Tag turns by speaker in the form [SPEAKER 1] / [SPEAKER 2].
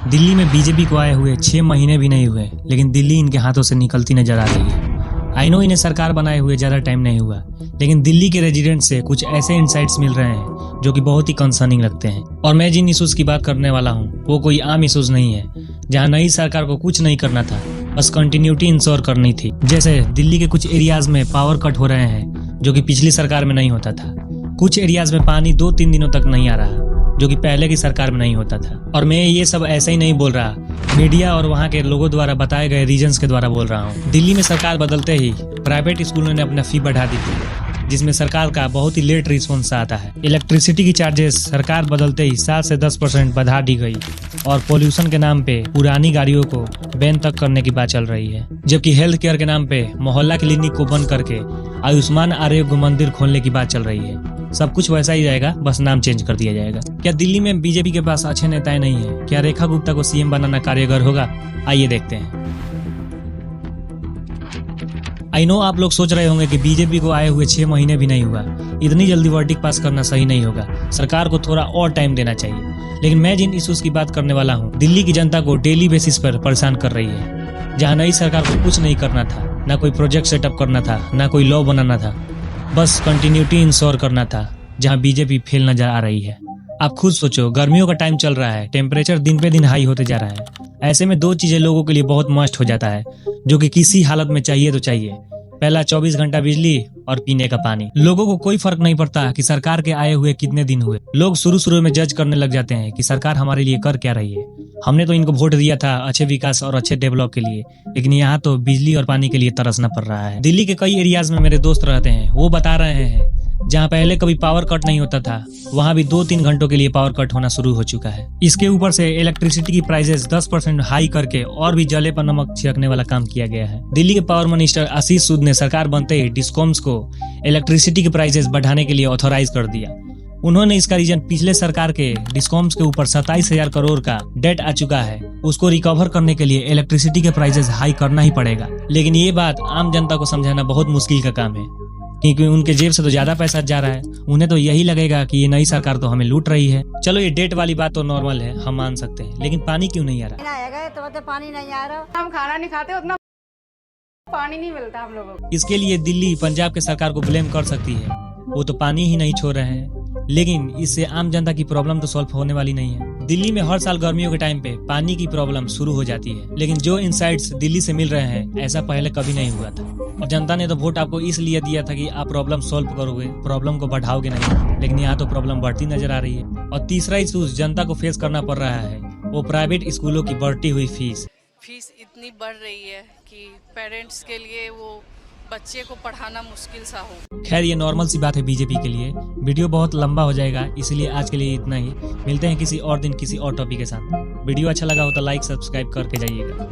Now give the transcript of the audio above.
[SPEAKER 1] दिल्ली में बीजेपी को आए हुए 6 महीने भी नहीं हुए, लेकिन दिल्ली इनके हाथों से निकलती नजर आ रही है। आई नो इन्हें सरकार बनाए हुए ज़्यादा टाइम नहीं हुआ, लेकिन दिल्ली के रेजिडेंट से कुछ ऐसे इंसाइट्स मिल रहे हैं जो कि बहुत ही कंसर्निंग लगते हैं। और मैं जिन इशूज़ की बात करने वाला हूँ वो कोई आम इशूज़ नहीं है, जहाँ नई सरकार को कुछ नहीं करना था, बस कंटिन्यूटी इंश्योर करनी थी। जैसे दिल्ली के कुछ एरियाज में पावर कट हो रहे हैं जो कि पिछली सरकार में नहीं होता था। कुछ एरियाज में पानी 2-3 दिनों तक नहीं आ रहा जो कि पहले की सरकार में नहीं होता था। और मैं ये सब ऐसे ही नहीं बोल रहा, मीडिया और वहाँ के लोगों द्वारा बताए गए रीजंस के द्वारा बोल रहा हूँ। दिल्ली में सरकार बदलते ही प्राइवेट स्कूलों ने अपना फी बढ़ा दी थी, जिसमें सरकार का बहुत ही लेट रिस्पॉन्स आता है। इलेक्ट्रिसिटी की चार्जेस सरकार बदलते ही 7 से 10% बढ़ा दी गई और पॉल्यूशन के नाम पे पुरानी गाड़ियों को बैन तक करने की बात चल रही है। जबकि हेल्थ केयर के नाम पे मोहल्ला क्लिनिक को बंद करके आयुष्मान आरोग्य मंदिर खोलने की बात चल रही है। सब कुछ वैसा ही जाएगा, बस नाम चेंज कर दिया जाएगा। क्या दिल्ली में बीजेपी के पास अच्छे नेताएं नहीं है? क्या रेखा गुप्ता को सीएम बनाना कारगर होगा? आइए देखते हैं। आई नो आप लोग सोच रहे होंगे कि बीजेपी को आए हुए 6 महीने भी नहीं हुआ, इतनी जल्दी वर्डिक्ट पास करना सही नहीं होगा, सरकार को थोड़ा और टाइम देना चाहिए। लेकिन मैं जिन इश्यूज की बात करने वाला हूँ दिल्ली की जनता को डेली बेसिस पर परेशान कर रही है, जहाँ नई सरकार को कुछ नहीं करना था, ना कोई प्रोजेक्ट सेटअप करना था, ना कोई लॉ बनाना था, बस कंटिन्यूटी इंश्योर करना था, जहां बीजेपी फेल नजर आ रही है। आप खुद सोचो, गर्मियों का टाइम चल रहा है, टेम्परेचर दिन पे दिन हाई होते जा रहा है। ऐसे में 2 चीजें लोगों के लिए बहुत मस्ट हो जाता है, जो कि किसी हालत में चाहिए तो चाहिए। पहला 24 घंटा बिजली और पीने का पानी। लोगों को कोई फर्क नहीं पड़ता कि सरकार के आए हुए कितने दिन हुए। लोग शुरू में जज करने लग जाते हैं कि सरकार हमारे लिए कर क्या रही है। हमने तो इनको वोट दिया था अच्छे विकास और अच्छे डेवलप के लिए, लेकिन यहाँ तो बिजली और पानी के लिए तरसना पड़ रहा है। दिल्ली के कई एरियाज में मेरे दोस्त रहते हैं, वो बता रहे हैं जहाँ पहले कभी पावर कट नहीं होता था, वहाँ भी 2-3 घंटों के लिए पावर कट होना शुरू हो चुका है। इसके ऊपर से इलेक्ट्रिसिटी की प्राइसेस 10% हाई करके और भी जले पर नमक छिड़कने वाला काम किया गया है। दिल्ली के पावर मिनिस्टर आशीष सूद ने सरकार बनते ही डिस्कॉम्स को इलेक्ट्रिसिटी की प्राइसेस बढ़ाने के लिए ऑथोराइज कर दिया। उन्होंने इसका रीजन पिछले सरकार के डिस्कॉम्स के ऊपर 27,000 करोड़ का डेट आ चुका है, उसको रिकवर करने के लिए इलेक्ट्रिसिटी के प्राइसेस हाई करना ही पड़ेगा। लेकिन ये बात आम जनता को समझाना बहुत मुश्किल का काम है, क्योंकि उनके जेब से तो ज्यादा पैसा जा रहा है। उन्हें तो यही लगेगा कि ये नई सरकार तो हमें लूट रही है। चलो ये डेट वाली बात तो नॉर्मल है, हम मान सकते हैं, लेकिन पानी क्यों नहीं आ रहा?
[SPEAKER 2] तो पानी नहीं आ रहा, हम खाना नहीं खाते, उतना पानी नहीं मिलता हम लोगों को।
[SPEAKER 1] इसके लिए दिल्ली पंजाब के सरकार को ब्लेम कर सकती है, वो तो पानी ही नहीं छोड़ रहे हैं। लेकिन इससे आम जनता की प्रॉब्लम तो सॉल्व होने वाली नहीं है। दिल्ली में हर साल गर्मियों के टाइम पे पानी की प्रॉब्लम शुरू हो जाती है, लेकिन जो इनसाइट्स दिल्ली से मिल रहे हैं ऐसा पहले कभी नहीं हुआ था। और जनता ने तो वोट आपको इसलिए दिया था कि आप प्रॉब्लम सॉल्व करोगे, प्रॉब्लम को बढ़ाओगे नहीं, लेकिन यहाँ तो प्रॉब्लम बढ़ती नजर आ रही है। और तीसरा इशू जनता को फेस करना पड़ रहा है, वो प्राइवेट स्कूलों की बढ़ती हुई फीस
[SPEAKER 3] इतनी बढ़ रही है कि पेरेंट्स के लिए वो बच्चे को पढ़ाना मुश्किल सा हो।
[SPEAKER 1] खैर ये नॉर्मल सी बात है बीजेपी के लिए। वीडियो बहुत लंबा हो जाएगा, इसलिए आज के लिए इतना ही। मिलते हैं किसी और दिन किसी और टॉपिक के साथ। वीडियो अच्छा लगा हो तो लाइक सब्सक्राइब करके जाइएगा।